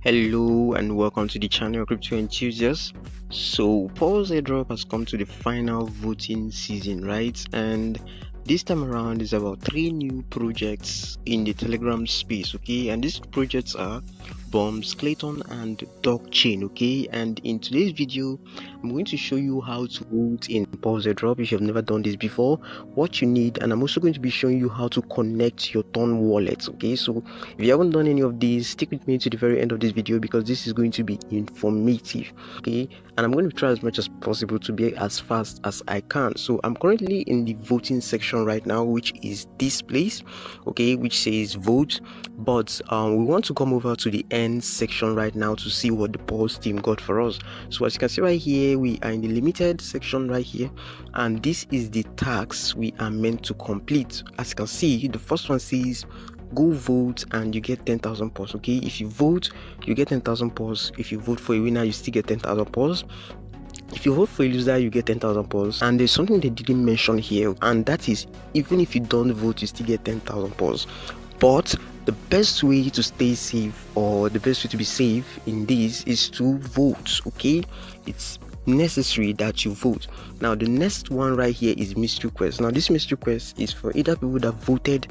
Hello and welcome to the channel Crypto Enthusiasts. So Paws Airdrop has come to the final voting season, right? And this time around is about 3 new projects in the Telegram space, okay? And these projects are Bombs, Clayton, and Duckchain, okay? And in today's video, I'm going to show you how to vote in Paws Airdrop if you've never done this before, what you need, and I'm also going to be showing you how to connect your Ton wallet, okay? So if you haven't done any of these, stick with me to the very end of this video because this is going to be informative, okay? And I'm going to try as much as possible to be as fast as I can. So I'm currently in the voting section right now, which is this place, okay, which says vote. But we want to come over to the end section right now to see what the Paws team got for us. So as you can see right here, we are in the limited section right here, and this is the tasks we are meant to complete. As you can see, the first one says go vote and you get 10,000 Paws, okay? If you vote, you get 10,000 Paws. If you vote for a winner, you still get 10,000 Paws. If you vote for a loser, you get 10,000 Paws. And there's something they didn't mention here, and that is even if you don't vote, you still get 10,000 Paws. But the best way to stay safe, or the best way to be safe in this, is to vote, okay? It's necessary that you vote. Now the next one right here is mystery quest. Now this mystery quest is for either people that voted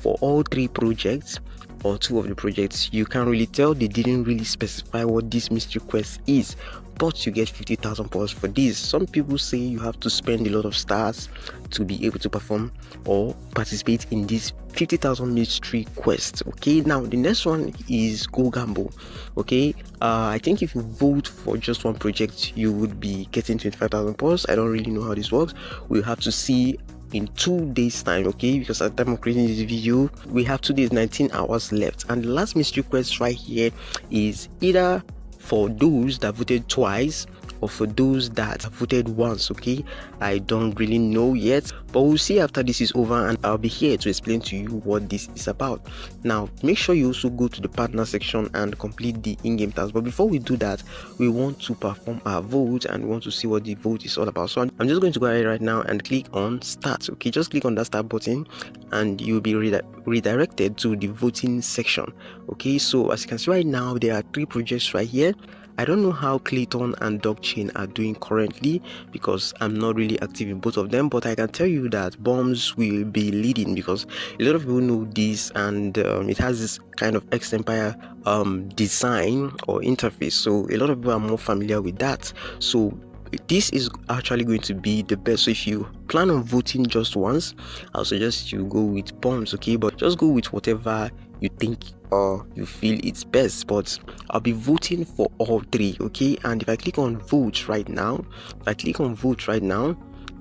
for all 3 projects or 2 of the projects. You can't really tell, they didn't really specify what this mystery quest is, but you get 50,000 Paws for this. Some people say you have to spend a lot of stars to be able to perform or participate in this 50,000 mystery quest, okay? Now the next one is go gamble, okay? I think if you vote for just one project, you would be getting 25,000 Paws. I don't really know how this works. We'll have to see in 2 days time, okay? Because at the time of creating this video, we have 2 days, 19 hours left. And the last mystery quest right here is either for those that voted twice or for those that voted once, okay? I don't really know yet, but we'll see after this is over, and I'll be here to explain to you what this is about. Now make sure you also go to the partner section and complete the in-game tasks. But before we do that, we want to perform our vote and we want to see what the vote is all about. So I'm just going to go ahead right now and click on start, okay? Just click on that start button and you'll be redirected to the voting section, okay? So as you can see right now, there are 3 projects right here. I don't know how Clayton and Duckchain are doing currently because I'm not really active in both of them, but I can tell you that Bombs will be leading because a lot of people know this, and it has this kind of X-Empire design or interface, so a lot of people are more familiar with that. So this is actually going to be the best. So if you plan on voting just once, I'll suggest you go with Bombs, okay? But just go with whatever you think or you feel it's best. But I'll be voting for all 3, okay? And if I click on vote right now,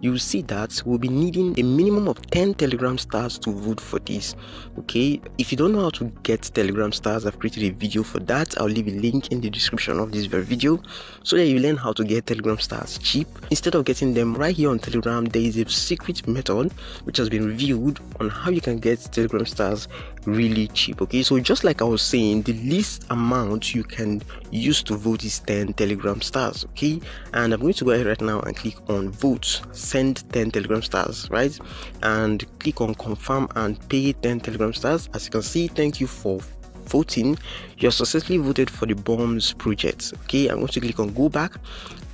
you'll see that we'll be needing a minimum of 10 Telegram stars to vote for this, okay? If you don't know how to get Telegram stars, I've created a video for that. I'll leave a link in the description of this very video so that you learn how to get Telegram stars cheap. Instead of getting them right here on Telegram, there is a secret method which has been revealed on how you can get Telegram stars really cheap, okay? So just like I was saying, the least amount you can use to vote is 10 Telegram stars, okay? And I'm going to go ahead right now and click on vote, send 10 Telegram stars, right? And click on confirm and pay 10 Telegram stars. As you can see, thank you for voting. You're successfully voted for the Bombs project, okay? I'm going to click on go back,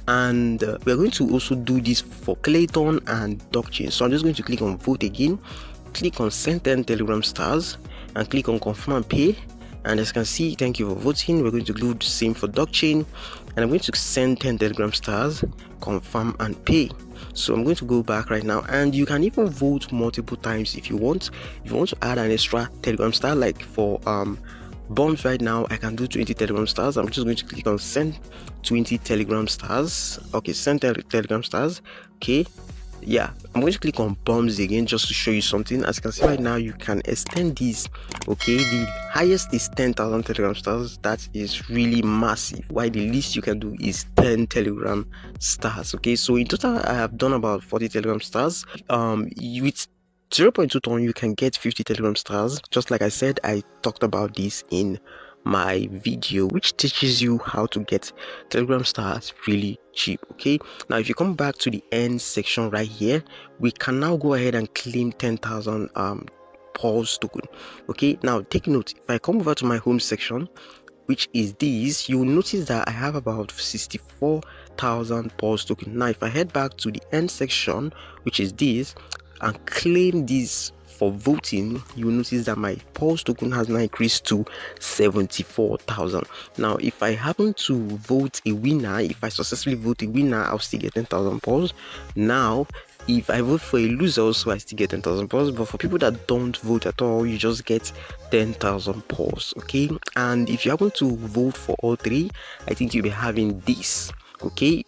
and we're going to also do this for Clayton and Duckchain. So I'm just going to click on vote again, click on send 10 Telegram stars, and click on confirm and pay. And as you can see, thank you for voting. We're going to do the same for Duckchain, and I'm going to send 10 Telegram stars, confirm and pay. So I'm going to go back right now, and you can even vote multiple times if you want. If you want to add an extra Telegram star, like for Bombs right now, I can do 20 Telegram stars. I'm just going to click on send 20 Telegram stars. Okay, send Telegram stars, okay? Yeah, I'm going to click on Bombs again just to show you something. As you can see right now, you can extend this, okay? The highest is 10,000 Telegram stars. That is really massive, while the least you can do is 10 Telegram stars, okay? So in total, I have done about 40 Telegram stars. With 0.2 ton, you can get 50 Telegram stars. Just like I said, I talked about this in my video which teaches you how to get Telegram stars really cheap, okay? Now if you come back to the end section right here, we can now go ahead and claim 10,000 Paws token, okay? Now take note, if I come over to my home section, which is this, you will notice that I have about 64,000 Paws token. Now if I head back to the end section, which is this, and claim this for voting, you will notice that my Paws token has now increased to 74,000. Now if I happen to vote a winner, if I successfully vote a winner, I'll still get 10,000 Paws. Now if I vote for a loser also, I still get 10,000 Paws. But for people that don't vote at all, you just get 10,000 Paws. Okay, and if you happen to vote for all three, I think you'll be having this. Okay,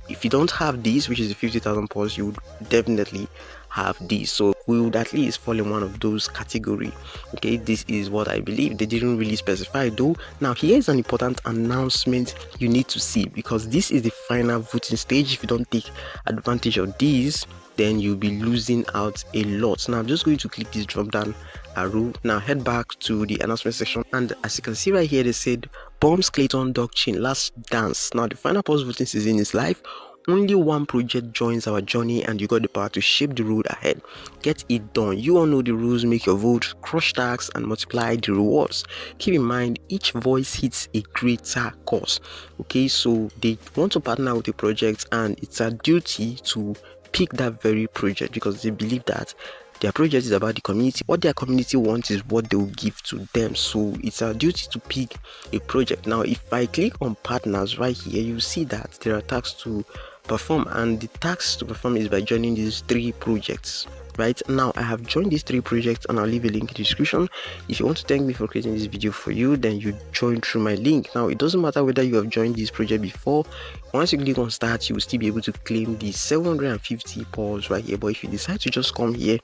if you don't have this, which is the 50,000 Paws, you would definitely have this. So we would at least fall in one of those category. Okay, this is what I believe. They didn't really specify though. Now here's an important announcement you need to see, because this is the final voting stage. If you don't take advantage of this, then you'll be losing out a lot. Now I'm just going to click this drop down arrow. Now head back to the announcement section, and as you can see right here, they said Bombs Clayton Duckchain last dance. Now the final post voting season is live. Only one project joins our journey, and you got the power to shape the road ahead. Get it done. You all know the rules. Make your vote, crush tags, and multiply the rewards. Keep in mind, each voice hits a greater cause. Okay, so they want to partner with a project, and it's a duty to pick that very project, because they believe that their project is about the community. What their community wants is what they will give to them. So it's our duty to pick a project. Now if I click on partners right here, you see that there are tasks to perform, and the task to perform is by joining these three projects. Right now I have joined these three projects, and I'll leave a link in the description. If you want to thank me for creating this video for you, then you join through my link. Now it doesn't matter whether you have joined this project before. Once you click on start, you will still be able to claim the 750 Paws right here. But if you decide to just come here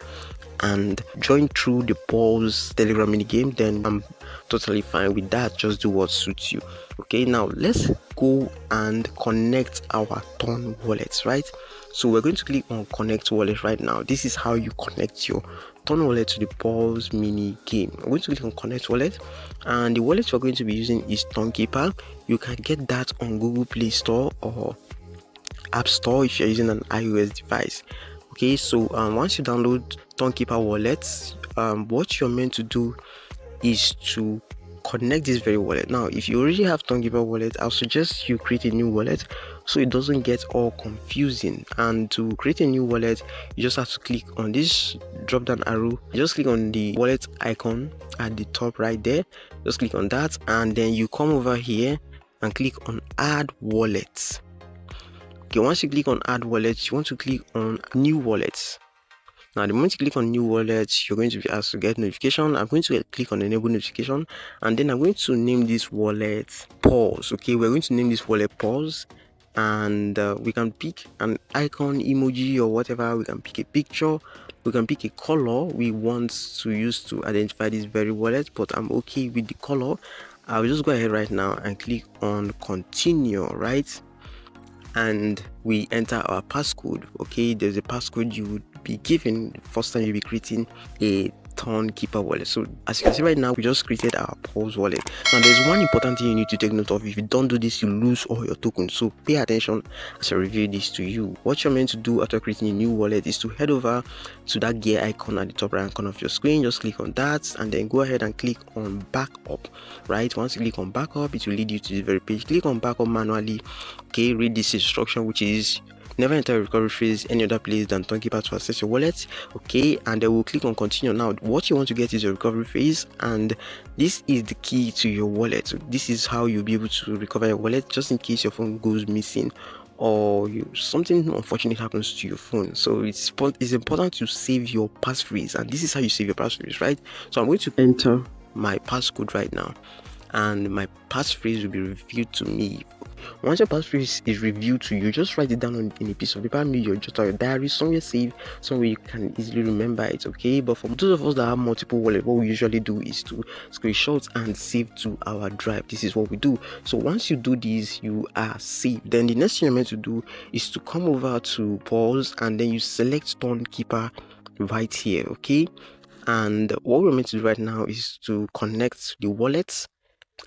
and join through the Paws Telegram mini game, then I'm totally fine with that. Just do what suits you. Okay, now let's go and connect our Ton wallets, right? So we're going to click on connect wallet right now. This is how you connect your Ton wallet to the Paws mini game. I'm going to click on connect wallet, and the wallet we're going to be using is Tonkeeper. You can get that on Google Play Store or App Store if you're using an iOS device. Okay, so once you download Tonkeeper wallet, what you're meant to do is to connect this very wallet. Now if you already have Tonkeeper wallet, I'll suggest you create a new wallet so it doesn't get all confusing. And to create a new wallet, you just have to click on this drop down arrow. Just click on the wallet icon at the top right there. Just click on that, and then you come over here and click on add wallet. Okay, once you click on add wallet, you want to click on new wallets. Now the moment you click on new wallet, you're going to be asked to get notification. I'm going to click on enable notification, and then I'm going to name this wallet Paws. Okay, we're going to name this wallet Paws, and we can pick an icon, emoji, or whatever. We can pick a picture, we can pick a color we want to use to identify this very wallet, but I'm okay with the color. I'll just go ahead right now and click on continue, right? And we enter our passcode. Okay, there's a passcode you would be given the first time you'll be creating a Tonkeeper wallet. So as you can see right now, we just created our Paws wallet. Now there's one important thing you need to take note of. If you don't do this, you lose all your tokens. So pay attention as I review this to you. What you're meant to do after creating a new wallet is to head over to that gear icon at the top right corner of your screen. Just click on that, and then go ahead and click on backup. Right, once you click on backup, it will lead you to this very page. Click on backup manually. Okay, read this instruction, which is never enter a recovery phrase any other place than Tonkeeper to access your wallet. Okay, and then we'll click on continue. Now what you want to get is your recovery phrase, and this is the key to your wallet. So this is how you'll be able to recover your wallet, just in case your phone goes missing or something unfortunate happens to your phone. So it's important to save your passphrase, and this is how you save your passphrase, right? So I'm going to enter my passcode right now, and my passphrase will be revealed to me. Once your passphrase is revealed to you, just write it down in a piece of paper, maybe your journal, your diary, somewhere safe, somewhere you can easily remember it. Okay, but for those of us that have multiple wallets, what we usually do is to screenshot and save to our drive. This is what we do. So once you do this, you are safe. Then the next thing you're meant to do is to come over to Paws, and then you select Tonkeeper right here. Okay, and what we're meant to do right now is to connect the wallet,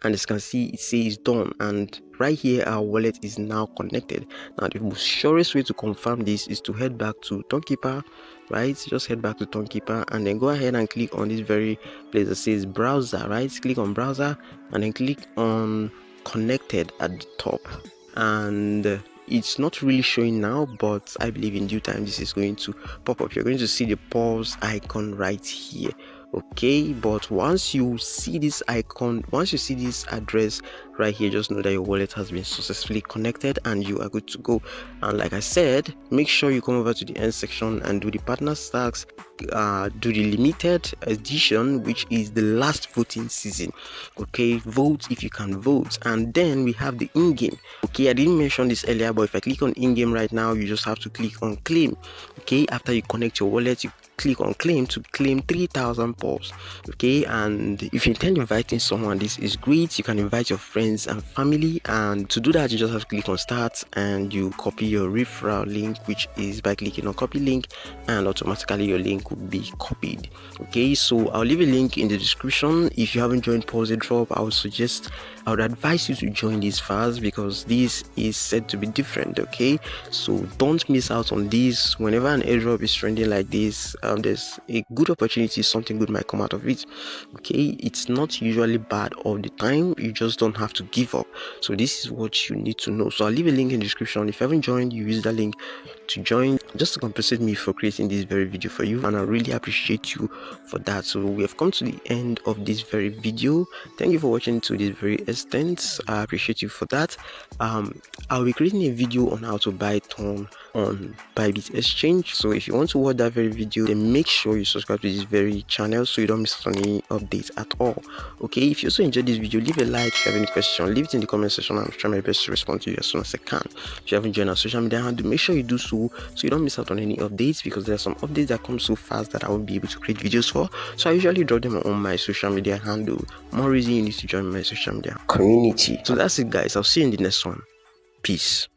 and as you can see, it says done. And right here our wallet is now connected. Now the most surest way to confirm this is to head back to Tonkeeper, right? Just head back to Tonkeeper and then go ahead and click on this very place that says browser, right? Click on browser and then click on connected at the top, and it's not really showing now, but I believe in due time this is going to pop up. You're going to see the pause icon right here, okay? But once you see this icon, once you see this address right here, just know that your wallet has been successfully connected and you are good to go. And like I said, make sure you come over to the end section and do the partner stacks, do the limited edition, which is the last voting season, okay? Vote if you can vote. And then we have the in-game, okay? I didn't mention this earlier, but if I click on in-game right now, you just have to click on claim, okay? After you connect your wallet, you click on claim to claim 3,000 Paws, okay? And if you intend inviting someone, this is great. You can invite your friends and family, and to do that you just have to click on start and you copy your referral link, which is by clicking on copy link, and automatically your link will be copied, okay? So I'll leave a link in the description. If you haven't joined Paws Airdrop, I would advise you to join this fast, because this is said to be different, okay? So don't miss out on this. Whenever an airdrop is trending like this, there's a good opportunity, something good might come out of it, okay? It's not usually bad all the time, you just don't have to give up. So this is what you need to know. So I'll leave a link in the description. If you haven't joined, you use that link to join, just to compensate me for creating this very video for you, and I really appreciate you for that. So we have come to the end of this very video. Thank you for watching to this very extent. I appreciate you for that. I'll be creating a video on how to buy Ton on Bybit Exchange. So if you want to watch that very video, then make sure you subscribe to this very channel so you don't miss any updates at all, okay? If you also enjoyed this video, leave a like. If you have any question, leave it in the comment section. I'll try my best to respond to you as soon as I can. If you haven't joined our social media handle, make sure you do so you don't miss out on any updates, because there are some updates that come so fast that I won't be able to create videos for. So I usually drop them on my social media handle. More reason you need to join my social media community. So that's it, guys. I'll see you in the next one. Peace.